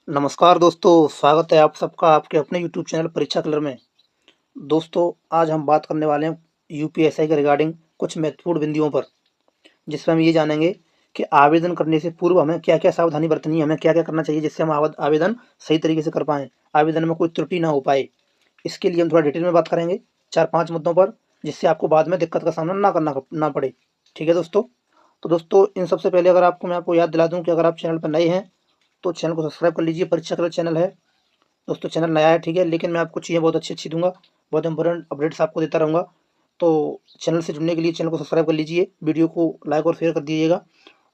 नमस्कार दोस्तों, स्वागत है आप सबका आपके अपने यूट्यूब चैनल परीक्षा कलर में। दोस्तों, आज हम बात करने वाले हैं यूपीएससी के रिगार्डिंग कुछ महत्वपूर्ण बिंदुओं पर, जिसमें हम ये जानेंगे कि आवेदन करने से पूर्व हमें क्या-क्या सावधानी बरतनी है, हमें क्या-क्या करना चाहिए जिससे हम आवेदन सही तरीके से कर पाएँ, आवेदन में कोई त्रुटि ना हो पाए। इसके लिए हम थोड़ा डिटेल में बात करेंगे 4-5 मुद्दों पर, जिससे आपको बाद में दिक्कत का सामना ना पड़े। ठीक है दोस्तों? तो दोस्तों, इन सबसे पहले अगर आपको मैं आपको याद दिला दूँ कि अगर आप चैनल पर नए हैं, तो चैनल को सब्सक्राइब कर लीजिए। परीक्षा कलर चैनल है दोस्तों, चैनल नया है, ठीक है, लेकिन मैं आपको चीज़ें बहुत अच्छी-अच्छी दूँगा, बहुत इंपॉर्टेंट अपडेट्स आपको देता रहूँगा। तो चैनल से जुड़ने के लिए चैनल को सब्सक्राइब कर लीजिए, वीडियो को लाइक और शेयर कर दीजिएगा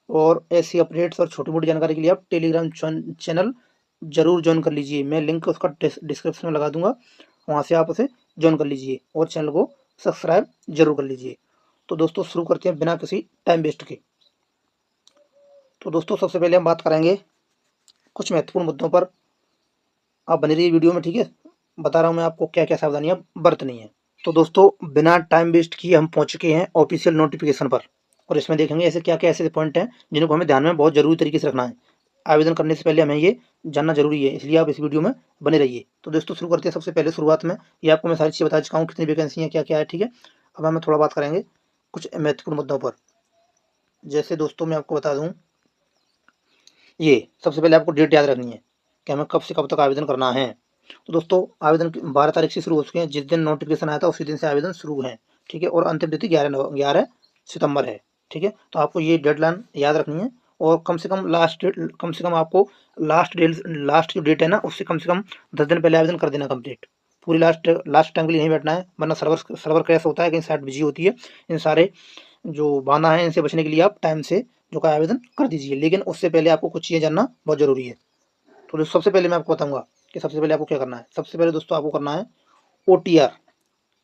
और ऐसी अपडेट्स और छोटी-मोटी जानकारी के लिए आप टेलीग्राम चैनल ज़रूर जॉइन कर लीजिए। मैं लिंक उसका डिस्क्रिप्शन में लगा दूँगा, वहाँ से आप उसे जॉइन कर लीजिए और चैनल को सब्सक्राइब ज़रूर कर लीजिए। तो दोस्तों, शुरू करते हैं बिना किसी टाइम वेस्ट के। तो दोस्तों, सबसे पहले हम बात करेंगे कुछ महत्वपूर्ण मुद्दों पर। आप बने रहिए वीडियो में, ठीक है? बता रहा हूँ मैं आपको क्या-क्या सावधानियाँ बरतनी है। तो दोस्तों, बिना टाइम वेस्ट किए हम पहुँच चुके हैं ऑफिशियल नोटिफ़िकेशन पर और इसमें देखेंगे ऐसे क्या-क्या ऐसे पॉइंट हैं जिनको हमें ध्यान में बहुत ज़रूरी तरीके से रखना है। आवेदन करने से पहले हमें ये जानना ज़रूरी है, इसलिए आप इस वीडियो में बने रहिए। तो दोस्तों, शुरू करते हैं। सबसे पहले शुरुआत में ये आपको मैं सारी चीज़ें बता चुका हूँ, कितनी वैकेंसी है, क्या-क्या है, ठीक है? अब हम थोड़ा बात करेंगे कुछ महत्वपूर्ण मुद्दों पर। जैसे दोस्तों, मैं आपको बता दूँ, ये सबसे पहले आपको डेट याद रखनी है कि हमें कब से कब तक आवेदन करना है। तो दोस्तों, आवेदन 12 तारीख से शुरू हो चुके हैं। जिस दिन नोटिफिकेशन आया था उसी दिन से आवेदन शुरू हैं, ठीक है? और अंतिम तिथि 11 सितंबर है, ठीक है? तो आपको ये डेडलाइन याद रखनी है और कम से कम कम से कम आपको लास्ट जो डेट है ना, उससे कम से कम 10 दिन पहले आवेदन कर देना कंप्लीट। पूरी लास्ट टाइम के लिए नहीं बैठना है, वरना सर्वर क्रैश होता है, कहीं साइट बिजी होती है। इन सारे जो बहाना है, इनसे बचने के लिए आप टाइम से जो का आवेदन कर दीजिए, लेकिन उससे पहले आपको कुछ चीज़ें जानना बहुत ज़रूरी है। तो सबसे पहले मैं आपको बताऊँगा कि सबसे पहले आपको क्या करना है। सबसे पहले दोस्तों, आपको करना है ओटीआर।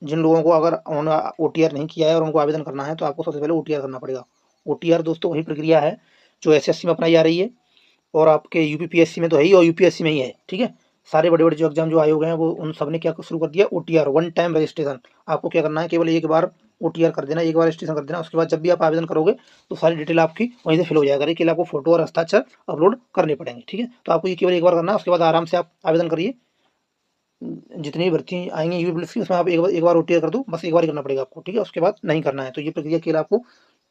जिन लोगों को अगर उन्होंने ओटीआर नहीं किया है और उनको आवेदन करना है, तो आपको सबसे पहले ओटीआर करना पड़ेगा। ओटीआर दोस्तों वही प्रक्रिया है जो एसएससी में अपनाई जा रही है और आपके यूपीपीएससी में तो है ही और यूपीएससी में ही है, ठीक है? सारे बड़े-बड़े जो एग्ज़ाम जो आयोग हैं, वो उन सब ने क्या शुरू कर दिया, ओटीआर, वन टाइम रजिस्ट्रेशन। आपको क्या करना है, केवल एक बार ओटीआर कर देना, एक बार रजिस्ट्रेशन कर देना। उसके बाद जब भी आप आवेदन करोगे, तो सारी डिटेल आपकी वहीं से फिल हो जाया करेगी। केवल आपको फ़ोटो और हस्ताक्षर अपलोड करने पड़ेंगे, ठीक है? तो आपको ये केवल एक बार करना है, उसके बाद आराम से आप आवेदन करिए। जितनी भी भर्ती आएँगी यूपीएससी की, उसमें आप एक बार ओटीआर कर दो, बस एक बार ही करना पड़ेगा आपको, ठीक है? उसके बाद नहीं करना है। तो ये प्रक्रिया केवल आपको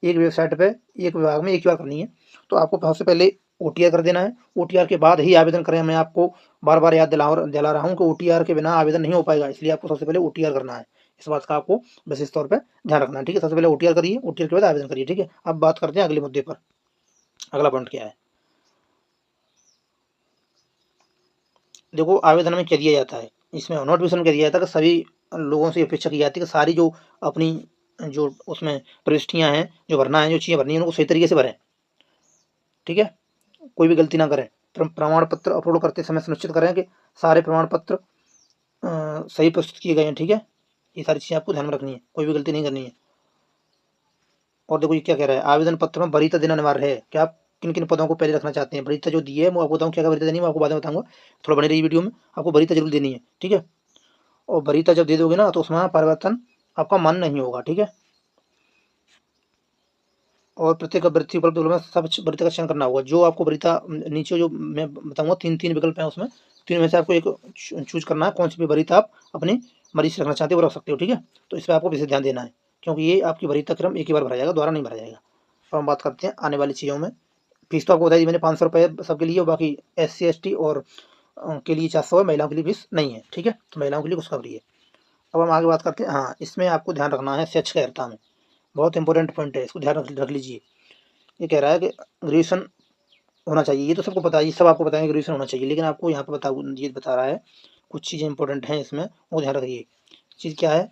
एक वेबसाइट पे, एक विभाग में एक ही बार करनी है। तो आपको सबसे पहले ओटीआर कर देना है। ओटीआर के बाद ही आवेदन करें। मैं आपको बार-बार याद दिला रहा हूँ कि ओटीआर के बिना आवेदन नहीं हो पाएगा, इसलिए आपको सबसे पहले ओटीआर करना है। इस बात का आपको विशेष तौर पे ध्यान रखना है, ठीक है? सबसे पहले ओटीआर करिए, ओटीआर के बाद आवेदन करिए, ठीक है? अब बात करते हैं अगले मुद्दे पर। अगला पॉइंट क्या है? देखो, आवेदन में क्या दिया जाता है, इसमें नोटिफिकेशन में क्या दिया जाता है कि सभी लोगों से अपेक्षा की जाती है कि सारी जो अपनी जो उसमें प्रविष्टियाँ हैं, जो भरना है, जो चीज़ें भरनी है, उनको सही तरीके से भरें, ठीक है? कोई भी गलती ना करें। प्रमाण पत्र अपलोड करते समय सुनिश्चित करें कि सारे प्रमाण पत्र सही प्रस्तुत किए गए हैं, ठीक है? ये सारी चीज़ें आपको ध्यान में रखनी है, कोई भी गलती नहीं करनी है। और देखो, ये क्या कह रहा है, आवेदन पत्र में वरीयता देना अनिवार्य है। क्या आप किन-किन पदों को पहले रखना चाहते हैं? वरीयता जो दी है, मैं आपको बताऊँ क्या-क्या वरीयता देनी है, मैं आपको बाद में बताऊँगा। थोड़ा बने रहिए वीडियो में, आपको वरीयता ज़रूर देनी है, ठीक है? और वरीयता जब दे दोगे ना, तो उसमें परिवर्तन आपका मन नहीं होगा, ठीक है? और प्रत्येक अभ्यर्थी उपलब्ध विकल्प में सब वरीयता का चयन करना होगा। जो आपको वरीयता नीचे जो मैं बताऊँगा, 3-3 विकल्प हैं उसमें, 3 में से आपको एक चूज़ करना है, कौन-सी भी वरीयता आप अपनी मर्ज़ी से रखना चाहते हो, वो रख सकते हो, ठीक है? तो इस पे आपको विशेष ध्यान देना है, क्योंकि ये आपकी वरीयता क्रम एक ही बार भरा जाएगा, दोबारा नहीं भरा जाएगा। अब हम बात करते हैं आने वाली चीज़ों में। फीस तो आपको बता दी मैंने, ₹500 सबके लिए, और बाकी एससी, एसटी और के लिए 400 है, महिलाओं के लिए फीस नहीं है, ठीक है? तो महिलाओं के लिए कुछ फ्री है। अब हम आगे बात करते हैं। हाँ, इसमें आपको ध्यान रखना है शैक्षिक में, बहुत इंपॉर्टेंट पॉइंट है, इसको ध्यान रख लीजिए। ये कह रहा है कि ग्रेजुएशन होना चाहिए, ये तो सबको पता है, ये सब आपको बताएंगे ग्रेजुएशन होना चाहिए, लेकिन आपको यहाँ पे ये बता रहा है, कुछ चीज़ें इंपॉर्टेंट हैं इसमें, वो ध्यान रखिए। चीज़ क्या है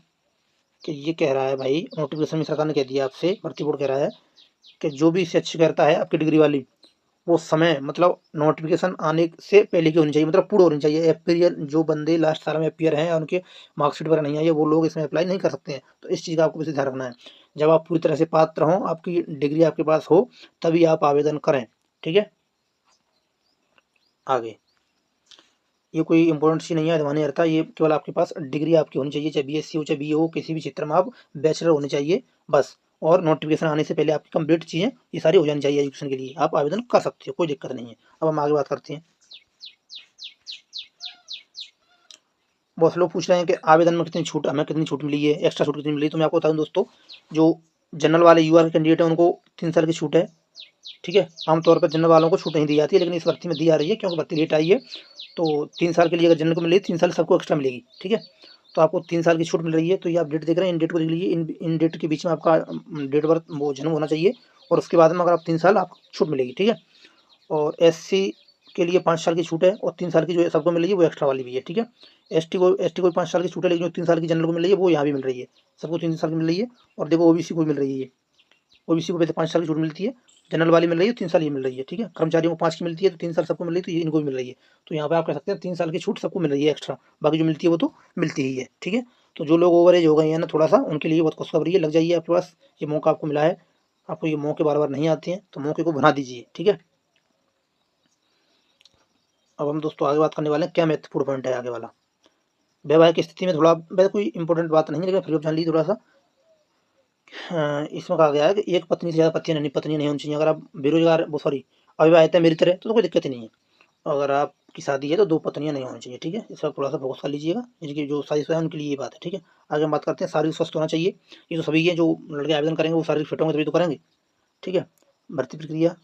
कि ये कह रहा है भाई, नोटिफिकेशन में सरकार ने कह दिया आपसे, भर्ती बोर्ड कह रहा है कि जो भी शैक्षिक करता है आपकी डिग्री वाली, वो समय मतलब नोटिफिकेशन आने से पहले की होनी चाहिए, मतलब पूर्ण होनी चाहिए। एफपीआर जो बंदे लास्ट साल में एफपीआर हैं और उनके मार्कशीट वगैरह नहीं आई है, वो लोग इसमें अप्लाई नहीं कर सकते हैं। तो इस चीज़ का आपको विशेष ध्यान रखना है। जब आप पूरी तरह से पात्र हों, आपकी डिग्री आपके पास हो, तभी आप आवेदन करें, ठीक है? आगे, ये कोई इंपॉर्टेंट चीज़ नहीं है, मायने रखता, ये केवल आपके पास डिग्री आपकी होनी चाहिए, चाहे बीएससी हो, चाहे बीए हो, किसी भी क्षेत्र में आप बैचलर होने चाहिए, बस। और नोटिफिकेशन आने से पहले आपकी कंप्लीट चीज़ें ये सारी हो जानी चाहिए एजुकेशन के लिए, आप आवेदन कर सकते हो, कोई दिक्कत नहीं है। अब हम आगे बात करते हैं। बहुत से लोग पूछ रहे हैं कि आवेदन में कितनी छूट, हमें कितनी छूट मिली है, एक्स्ट्रा छूट कितनी मिली है। तो मैं आपको बता दूं दोस्तों, जो जनरल वाले यूआर के कैंडिडेट हैं उनको 3 साल की छूट है, ठीक है। आमतौर पर जनरल वालों को छूट नहीं दी जाती है, लेकिन इस भर्ती में दी जा रही है क्योंकि भर्ती लेट आई है। तो 3 साल के लिए अगर जनरल को मिलेगी, 3 साल सबको एक्स्ट्रा मिलेगी, ठीक है। तो आपको 3 साल की छूट मिल रही है। तो ये आप डेट देख रहे हैं, इन डेट को देख लीजिए, इन डेट के बीच में आपका डेट बर्थ वो जन्म होना चाहिए, और उसके बाद में अगर आप 3 साल आपको छूट मिलेगी, ठीक है। और एससी के लिए 5 साल की छूट है, और 3 साल की जो सबको मिल रही है वो एक्स्ट्रा वाली भी है, ठीक है। एसटी को 5 साल की छूट है, लेकिन जो 3 साल की जनरल को मिल रही है वो यहाँ भी मिल रही है, सबको 3 साल की मिल रही है। और देखो ओबीसी को मिल रही है, ये ओबीसी को वैसे 5 साल की छूट मिलती है, जनरल वाली मिल रही है 3 साल ये मिल रही है, ठीक है। कर्मचारियों को 5 की मिलती है, तो 3 साल सबको मिल रही है, तो ये इनको भी मिल रही है। तो यहाँ पे आप कह सकते हैं 3 साल की छूट सबको मिल रही है एक्स्ट्रा, बाकी जो मिलती है वो तो मिलती ही है, ठीक है। तो जो लोग ओवर एज हो गए हैं ना थोड़ा सा, उनके लिए बहुत खुशखबरी है, लग जाइए आपके पास, ये मौका आपको मिला है। आपको ये मौके बार बार नहीं आते हैं, तो मौके को बना दीजिए, ठीक है। अब हम दोस्तों आगे बात करने वाले हैं, क्या महत्वपूर्ण पॉइंट है आगे वाला। वैवाहिक स्थिति में थोड़ा, वैसे कोई इंपॉर्टेंट बात नहीं है, लेकिन फिर भी जान लीजिए थोड़ा सा। इसमें कहा गया है कि एक पत्नी से ज़्यादा पत्नी नहीं होनी चाहिए। अगर आप बेरोजगार, वो सॉरी, अविवाहित है मेरी तरह, तो कोई दिक्कत ही नहीं है। अगर आपकी शादी है तो 2 पत्नियां नहीं होनी चाहिए, ठीक है। इस पर थोड़ा सा फोकस कर लीजिएगा, जिनकी जो शादीशुदा है उनके लिए ये बात है, ठीक है। आगे हम बात करते हैं, शारीरिक स्वस्थ होना चाहिए। ये तो सभी है, जो लड़के आवेदन करेंगे वो शारीरिक फिट होंगे तभी तो करेंगे, ठीक है। भर्ती प्रक्रिया,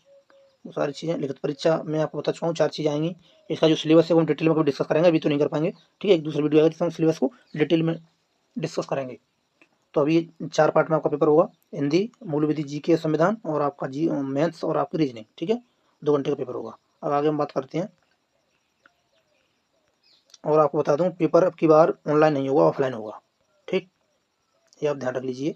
वो सारी चीज़ें, लिखित परीक्षा मैं आपको बता चुका हूँ, 4 चीज़ें आएंगी। इसका जो सिलेबस है वो हम डिटेल में डिस्कस करेंगे, अभी तो नहीं कर पाएंगे, ठीक है। एक दूसरा वीडियो आएगा जिसमें हम सिलेबस को डिटेल में डिस्कस करेंगे। तो अभी ये 4 पार्ट में आपका पेपर होगा, हिंदी, मूल विधि, जीके, संविधान, और आपका जी मैथ्स, और आपकी रीजनिंग, ठीक है। 2 घंटे का पेपर होगा। अब आगे हम बात करते हैं, और आपको बता दूं पेपर अब की बार ऑनलाइन नहीं होगा, ऑफलाइन होगा, ठीक। ये आप ध्यान रख लीजिए,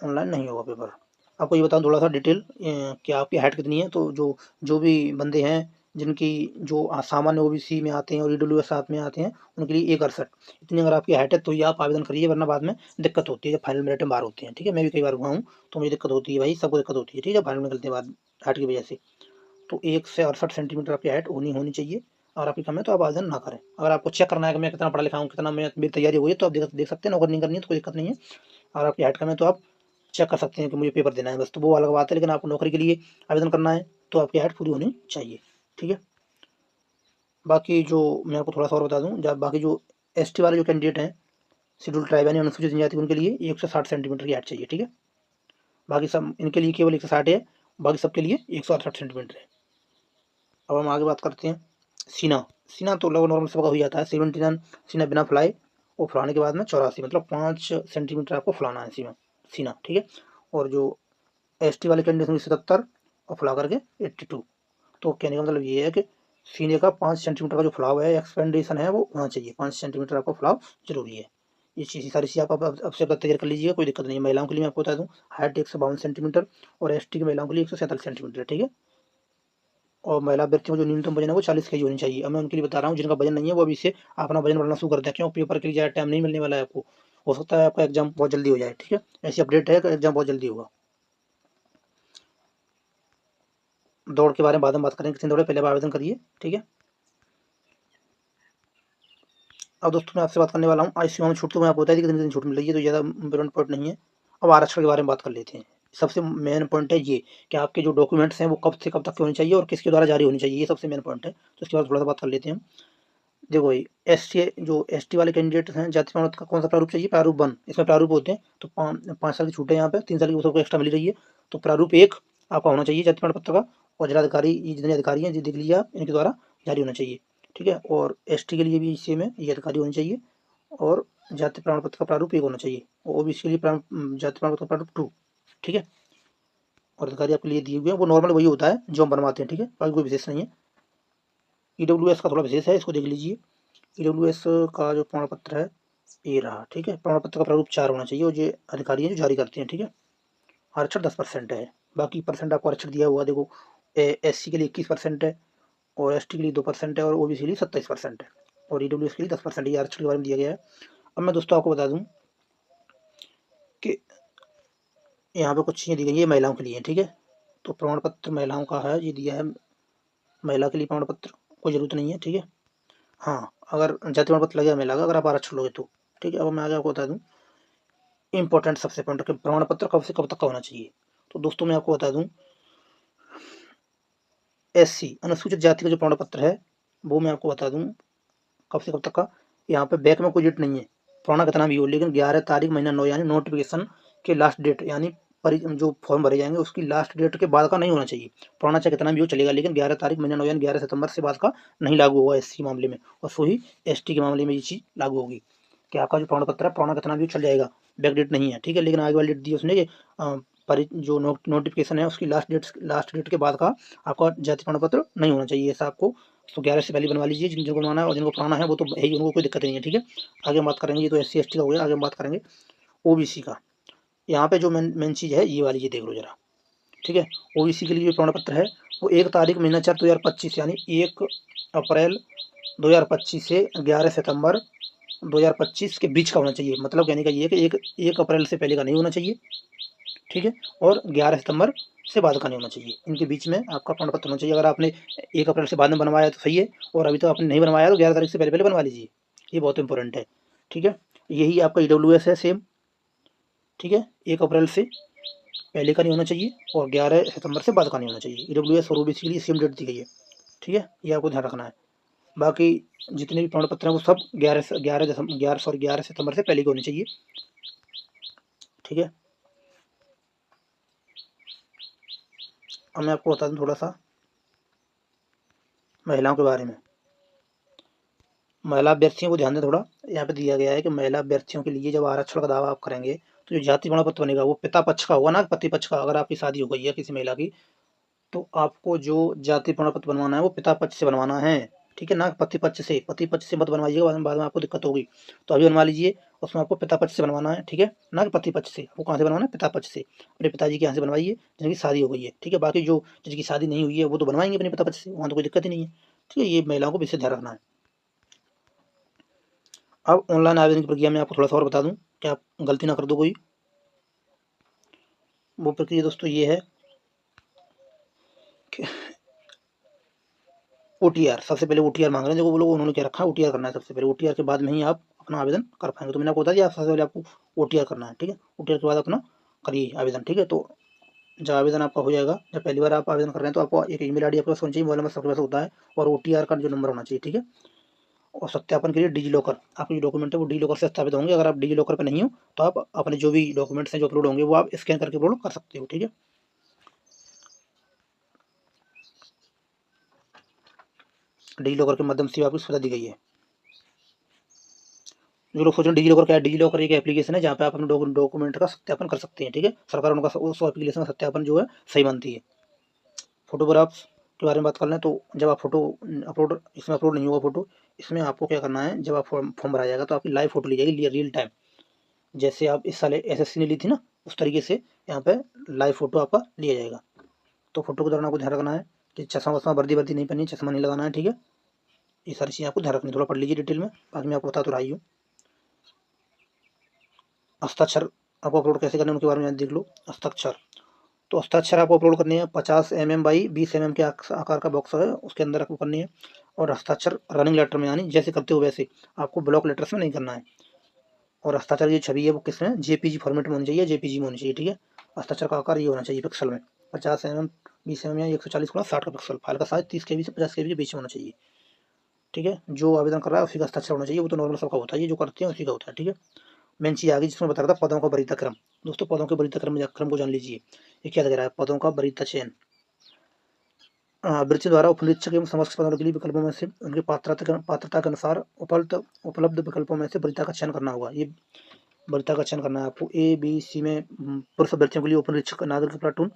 ऑनलाइन नहीं होगा पेपर। आपको ये बताऊं थोड़ा सा डिटेल कि आपकी हाइट कितनी है। तो जो भी बंदे हैं जिनकी जो सामान्य ओबीसी में आते हैं और ईडब्ल्यूएस साथ में आते हैं, उनके लिए 168 इतनी अगर आपकी हाइट है तो ये आप आवेदन करिए, वरना बाद में दिक्कत होती है जब फाइनल मेरिट में बाहर होती है, ठीक है। मैं भी कई बार हुआ हूँ, तो मुझे दिक्कत होती है भाई, सबको दिक्कत होती है, ठीक है, फाइनल निकलते हैं बाद हाइट की वजह से। तो 1 से 68 सेंटीमीटर आपकी हाइट होनी चाहिए। और आपकी कम है तो आप आवेदन ना करें। अगर आपको चेक करना है कि मैं कितना पढ़ा लिखा हूँ, कितना मेरी तैयारी हुई है, तो आप देख सकते हैं। नौकरी नहीं करनी है तो कोई दिक्कत नहीं है। अगर आपकी हाइट कम है तो आप चेक कर सकते हैं कि मुझे पेपर देना है बस, तो वो अलग बात है। लेकिन आपको नौकरी के लिए आवेदन करना है तो आपकी हाइट पूरी होनी चाहिए, ठीक है। बाकी जो मैं आपको थोड़ा सा और बता दूं, जब बाकी जो एसटी वाले जो कैंडिडेट हैं, शेड्यूल ट्राइब यानी अनुसूचित जनजाति, उनके लिए 160 सेंटीमीटर की हाइट चाहिए, ठीक है। बाकी सब इनके लिए केवल 160 है, बाकी सबके लिए 168 सेंटीमीटर है। अब हम आगे बात करते हैं, सीना। सीना तो लगभग नॉर्मल सबका हो जाता है, 79 सीना बिना फुलाए, और फुलाने के बाद में 84, मतलब 5 सेंटीमीटर आपको फुलाना है सीना, ठीक है। और जो एसटी वाले कैंडिडेट होंगे 77, और फुला करके 82। तो कहने का मतलब ये है कि सीने का 5 सेंटीमीटर का जो फुलाव है, एक्सपेंडेशन है, वो होना चाहिए। 5 सेंटीमीटर आपका फुलाव जरूरी है। ये चीज़ सारी चीज़ आप अब से तैयार कर लीजिएगा, कोई दिक्कत नहीं है। महिलाओं के लिए मैं आपको बता दूं, हाइट 152 सेंटीमीटर, और एसटी की महिलाओं के लिए 147 सेंटीमीटर, ठीक है। और महिला व्यक्तियों का जो न्यूनतम वजन है वो 40 केजी होनी चाहिए। अब मैं उनके लिए बता रहा हूँ जिनका वजन नहीं है, वो अभी से अपना वजन बढ़ाना शुरू कर दें, क्यों पेपर के लिए ज़्यादा टाइम नहीं मिलने वाला है आपको। हो सकता है आपका एग्जाम बहुत जल्दी हो जाए, ठीक है। ऐसी अपडेट है कि एग्जाम बहुत जल्दी होगा। दौड़ के बारे में बाद में बात करेंगे, कितनी दौड़े पहले आप आवेदन करिए, ठीक है। अब दोस्तों मैं आपसे बात करने वाला हूँ, आज सीमा में छूट, तो मैं आपको बता दी कितनी दिन छूट मिल रही है, तो ज़्यादा इंपॉर्टेंट पॉइंट नहीं है। अब आरक्षण के बारे में बात कर लेते हैं। सबसे मेन पॉइंट है ये कि आपके जो डॉक्यूमेंट्स हैं वो कब से कब तक के होने चाहिए और किसके द्वारा जारी होनी चाहिए, ये सबसे मेन पॉइंट है। तो इसके बाद थोड़ा सा बात कर लेते हैं। देखो भाई, एसटी वाले कैंडिडेट हैं, जाति प्रमाण का कौन सा प्रारूप चाहिए, प्रारूप 1। इसमें प्रारूप होते हैं, तो 5 साल की छूट है यहाँ पे, 3 साल की सबको एक्स्ट्रा मिल रही है। तो प्रारूप 1 आपका होना चाहिए जाति प्रमाण पत्र का, और जिलाधिकारी, ये जितने अधिकारी हैं, जो देख लीजिए आप, इनके द्वारा जारी होना चाहिए, ठीक है। और एसटी के लिए भी सेम है, ये अधिकारी होनी चाहिए। और जाति प्रमाण पत्र का प्रारूप 1 होना चाहिए, और ओबीसी के लिए जाति प्रमाण पत्र का प्रारूप 2, ठीक है। और अधिकारी आपके लिए दिए हुए हैं, वो नॉर्मल वही होता है जो हम बनवाते हैं, ठीक है, बाकी कोई विशेष नहीं है। ईडब्ल्यूएस का थोड़ा विशेष है, इसको देख लीजिए। ईडब्ल्यूएस का जो प्रमाण पत्र है ये रहा, ठीक है। प्रमाण पत्र का प्रारूप 4 होना चाहिए, और ये अधिकारी हैं जो जारी करते हैं, ठीक है। आरक्षण 10% है, बाकी परसेंट आपको आरक्षण दिया हुआ देखो। एससी के लिए 21% है, और एसटी के लिए 2% है, और ओबीसी के लिए 27% है, और ईडब्ल्यूएस के लिए 10% है। ये आरक्षण के बारे में दिया गया है। अब मैं दोस्तों आपको बता दूं कि यहाँ पे कुछ चीज़ें दी गई है महिलाओं के लिए, ठीक है। तो प्रमाण पत्र महिलाओं का है, ये दिया है महिला के लिए प्रमाण पत्र, कोई जरूरत नहीं है, ठीक है। हाँ, अगर जाति प्रमाण पत्र लगेगा महिला का, अगर आप आरक्षण लोगे तो, ठीक है। अब मैं आगे आपको बता दूं इंपॉर्टेंट सबसे पॉइंट के प्रमाण पत्र कब से कब तक का होना चाहिए। तो दोस्तों मैं आपको बता दूं, एससी अनुसूचित जाति का जो प्रमाण पत्र है, वो मैं आपको बता दूं कब से कब तक का, यहाँ पे बैक में कोई डेट नहीं है, पुराना कितना भी हो, लेकिन 11 तारीख महीना 9 यानी नोटिफिकेशन के लास्ट डेट यानी जो फॉर्म भरे जाएंगे उसकी लास्ट डेट के बाद का नहीं होना चाहिए। पुराना चाहे कितना भी हो चलेगा, लेकिन 11 तारीख महीना 9 यानी 11 सितंबर से बाद का नहीं लागू होगा एससी मामले में, और वही एसटी के मामले में ये चीज़ लागू होगी कि आपका जो प्रमाण पत्र है पुराना कितना भी हो चल जाएगा, बैक डेट नहीं है, ठीक है। लेकिन आगे वाली डेट दी उसने कि जो नोटिफिकेशन है उसकी लास्ट डेट के बाद का आपका जाति प्रमाण पत्र नहीं होना चाहिए, ऐसा आपको तो 11 से पहले बनवा लीजिए जिनको बनवाना है, और जिनको पुराना है वो तो है ही, उनको कोई दिक्कत नहीं है, ठीक है। आगे हम बात करेंगे, ये तो SC ST का हो गया, आगे हम बात करेंगे OBC का। यहाँ पे जो मेन चीज़ है ये वाली, ये देख लो जरा, ठीक है। OBC के लिए जो प्रमाण पत्र है वो 1 तारीख महीना 4 2025 यानी 1 अप्रैल 2025 से 11 सितंबर 2025 के बीच का होना चाहिए। मतलब कहने का ये है कि 1 अप्रैल से पहले का नहीं होना चाहिए, ठीक है, और 11 सितंबर से बाद का नहीं होना चाहिए, इनके बीच में आपका प्रमाण पत्र होना चाहिए। अगर आपने 1 अप्रैल से बाद में बनवाया तो सही है, और अभी तो आपने नहीं बनवाया तो 11 तारीख से पहले बनवा लीजिए, ये बहुत इंपॉर्टेंट है, ठीक है। यही आपका EWS है सेम, ठीक है, 1 अप्रैल से पहले का नहीं होना चाहिए और 11 सितंबर से बाद का नहीं होना चाहिए। EWS और OBC के लिए सेम डेट दी गई है, ठीक है, ये आपको ध्यान रखना है। बाकी जितने भी प्रमाण पत्र हैं वो सब 11 सितंबर से पहले के होने चाहिए, ठीक है। अब मैं आपको बता दूं थोड़ा सा महिलाओं के बारे में। महिला अभ्यर्थियों को ध्यान दें थोड़ा, यहाँ पे दिया गया है कि महिला अभ्यर्थियों के लिए जब आरक्षण का दावा आप करेंगे तो जो जाति प्रमाण पत्र बनेगा वो पिता पक्ष का होगा ना पति पक्ष का। अगर आपकी शादी हो गई है किसी महिला की तो आपको जो जाति प्रमाण पत्र बनवाना है वो पिता पक्ष से बनवाना है, ठीक है, ना पति पक्ष से। पति पक्ष से मत बनवाइएगा, बाद में आपको दिक्कत होगी, तो अभी बनवा लीजिए। उसमें आपको पिता पक्ष से बनवाना है, ठीक है, ना कि पति पक्ष से। आपको कहाँ से बनवाना है? पिता पक्ष से। अपने पिताजी के यहाँ से बनवाइए जिनकी शादी हो गई है, ठीक है। बाकी जो जिनकी शादी नहीं हुई है वो तो बनवाएंगे अपने पिता पक्ष से, वहाँ तो कोई दिक्कत ही नहीं है, ठीक है। ये महिलाओं को विशेष ध्यान रखना है। अब ऑनलाइन आवेदन की प्रक्रिया में आपको थोड़ा सा और बता दूं कि आप गलती ना कर दो कोई। वो प्रक्रिया दोस्तों ये है कि OTR सबसे पहले OTR मांग रहे हैं, देखो वो लोग उन्होंने क्या रखा है, OTR करना है सबसे पहले। OTR के बाद में ही आप अपना आवेदन कर पाएंगे। तो मैंने आपको बता दिया सबसे पहले आपको OTR करना है, ठीक है। OTR के बाद अपना करिए आवेदन, ठीक है। तो जब आवेदन आपका हो जाएगा, जब पहली बार आप आवेदन कर रहे हैं तो आपको एक ईमेल ID आपके पास होनी चाहिए, मोबाइल नंबर सबके पास होता है, और OTR का जो नंबर होना चाहिए, ठीक है। और सत्यापन के लिए डिजीलॉकर, आपके जो डॉक्यूमेंट है वो डिजीलॉकर से सत्यापित होंगे। अगर आप डिजीलॉकर पे नहीं हो तो आप अपने जो भी डॉक्यूमेंट्स हैं जो अपलोड होंगे वो आप स्कैन करके अपलोड कर सकते हो, ठीक है। डिजीलॉकर के माध्यम से आपको सुविधा दी गई है। जो लोग सोच रहे हैं डिजीलॉकर क्या है, डिजीलॉकर एक एप्लीकेशन है जहाँ पे आप अपने डॉक्यूमेंट का सत्यापन कर सकते हैं, ठीक है। सरकार उनका उस एप्लीकेशन का सत्यापन जो है सही मानती है। फोटोग्राफ्स के बारे में बात कर लें तो जब आप फोटो अपलोड, इसमें अपलोड नहीं होगा फोटो, इसमें आपको क्या करना है, जब आप फॉर्म भराया जाएगा तो आपकी लाइव फोटो ली जाएगी रियल टाइम, जैसे आप इस साल SSC ने ली थी ना उस तरीके से यहाँ पे लाइव फोटो आपका लिया जाएगा। तो फोटो के दौरान आपको ध्यान रखना है कि चश्मा वश्मा वर्दी नहीं पहनी, चश्मा नहीं लगाना है, ठीक है। ये सारी चीज़ें आपको ध्यान रखनी, थोड़ा पढ़ लीजिए डिटेल में, बाकी मैं आपको बता तो रही हूँ। हस्ताक्षर आपको अपलोड कैसे करने उनके बारे में देख लो। हस्ताक्षर, तो हस्ताक्षर आपको अपलोड करनी है 50 mm बाई 20 mm के आकार का बॉक्स है उसके अंदर आपको करनी है। और हस्ताक्षर रनिंग लेटर में, यानी जैसे करते हो वैसे, आपको ब्लॉक लेटर्स में नहीं करना है। और हस्ताक्षर की छवि है वो किसमें, JPG फॉर्मेट में होनी चाहिए, JPG में होनी चाहिए, ठीक है। हस्ताक्षर का आकार ये होना चाहिए पिक्सल में, 50 mm 20 mm या 140x60 का पिक्सल। फाइल का साइज 30 KB से 50 KB के बीच में होना चाहिए, ठीक है। जो आवेदन कर रहा है उसी का हस्ताक्षर होना चाहिए, वो तो नॉर्मल सबका होता है, ये जो करते हैं उसी का होता है, ठीक है। मेन चीज़ आ गई जिसमें बता रहा था पदों का वरीयता क्रम। दोस्तों पदों के वरीयता क्रम को जान लीजिए। ये क्या लग रहा है, पदों का वरीयता चयन वृत्ति द्वारा उपनिरीक्षक एवं समक्ष पदों के लिए विकल्पों में से उनके पात्रता के अनुसार उपलब्ध विकल्पों में से वरीयता का चयन करना होगा। ये वरीयता का चयन करना है आपको। A B C में पुरुष अभ्यर्थियों के लिए उप निरीक्षक नागरिक प्लाटून,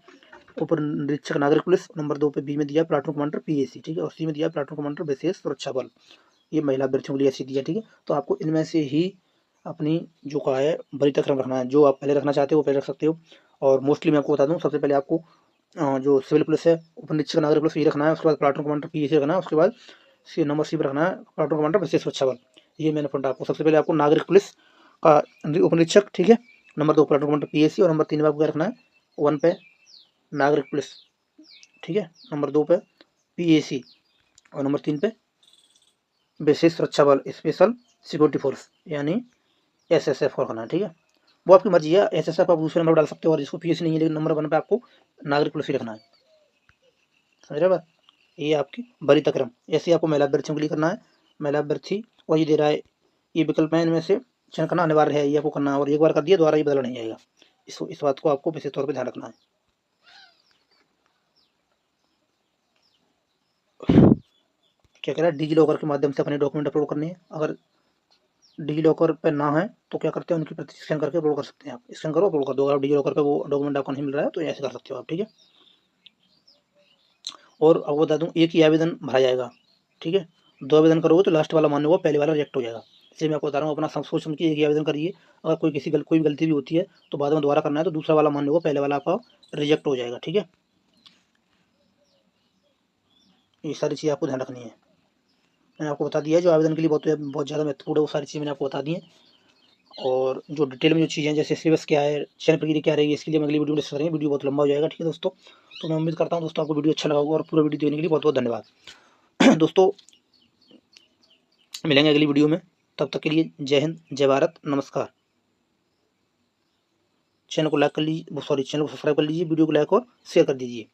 उप निरीक्षक नागरिक पुलिस। नंबर 2 पे B में दिया प्लाटून कमांडर PAC, ठीक है। और C में दिया प्लाटून कमांडर विशेष सुरक्षा बल। ये महिला अभ्यर्थियों के लिए ऐसी दिया, ठीक है। तो आपको इनमें से ही अपनी जो का है वरीयता क्रम रखना है, जो आप पहले रखना चाहते हो वो पहले रख सकते हो। और मोस्टली मैं आपको बता दूं, सबसे पहले आपको जो सिविल पुलिस है उप निरीक्षक नागरिक पुलिस ये रखना है, उसके बाद प्लाटून कमांडर PAC रखना है, उसके बाद नंबर C पर रखना है प्लाटून कमांडर विशेष सुरक्षा बल। ये मैंने पॉइंट आपको, सबसे पहले आपको नागरिक पुलिस का उप निरीक्षक, ठीक है। नंबर 2 प्लाटून कमांडर PAC, और नंबर 3 में आपको क्या रखना है, 1 पे नागरिक पुलिस, ठीक है। नंबर 2 पे PAC, और नंबर 3 पे विशेष सुरक्षा बल, स्पेशल सिक्योरिटी फोर्स यानी SSF रखना है, ठीक है। वो आपकी मर्जी है, SSF आप दूसरे नंबर डाल सकते हो, और जिसको PAC नहीं है लेकिन नंबर 1 पे आपको नागरिक पुलिस ही रखना है, समझ रहे बात। ये आपकी वरीयता क्रम, ऐसे आपको महिला अभ्यर्थियों के लिए करना है। महिला अभ्यर्थी और ये दे रहा है ये विकल्प है, इनमें से चयन करना अनिवार्य है, ये आपको करना है, और एक बार कर दिया दोबारा ये बदला नहीं जाएगा। इस बात को आपको विशेष तौर पे ध्यान रखना है। क्या कह रहा है, डिजी लॉकर के माध्यम से अपने डॉक्यूमेंट अपलोड करने हैं। अगर डिजी लॉकर पे ना है तो क्या करते हैं, उनकी प्रति स्कैन करके अपलोड कर सकते हैं। आप स्कैन करो अपलोड कर दो। अगर डिजी लॉकर पे वो डॉक्यूमेंट आपको नहीं मिल रहा है तो ऐसे कर सकते हो आप, ठीक है। और आपको बता दूं, एक ही आवेदन भरा जाएगा, ठीक है। 2 आवेदन करोगे तो लास्ट वाला मान्य होगा, पहले वाला रिजेक्ट हो जाएगा। इसलिए मैं आपको बता रहा हूँ, अपना सब सोच समझ के एक ही आवेदन करिए। अगर कोई भी गलती भी होती है तो बाद में दोबारा करना है तो दूसरा वाला मान्य होगा, पहले वाला आपका रिजेक्ट हो जाएगा, ठीक है। ये सारी चीज़ें आपको ध्यान रखनी है। मैंने आपको बता दिया है, जो आवेदन के लिए बहुत ज़्यादा महत्वपूर्ण है, वो सारी चीज़ें मैंने आपको बता दी हैं। और जो डिटेल में जो चीज़ें जैसे सिलेबस क्या है, चयन प्रक्रिया क्या रहेगी, इसके लिए हम अगली वीडियो में डिस्कस करेंगे। वीडियो बहुत लंबा हो जाएगा, ठीक है दोस्तों। तो मैं उम्मीद करता हूँ दोस्तों आपको वीडियो अच्छा लगा होगा, और पूरा वीडियो देखने के लिए बहुत बहुत धन्यवाद। दोस्तों मिलेंगे अगली वीडियो में, तब तक के लिए जय हिंद, जय भारत, नमस्कार। चैनल को लाइक कर लीजिए, चैनल को सब्सक्राइब कर लीजिए, वीडियो को लाइक और शेयर कर दीजिए।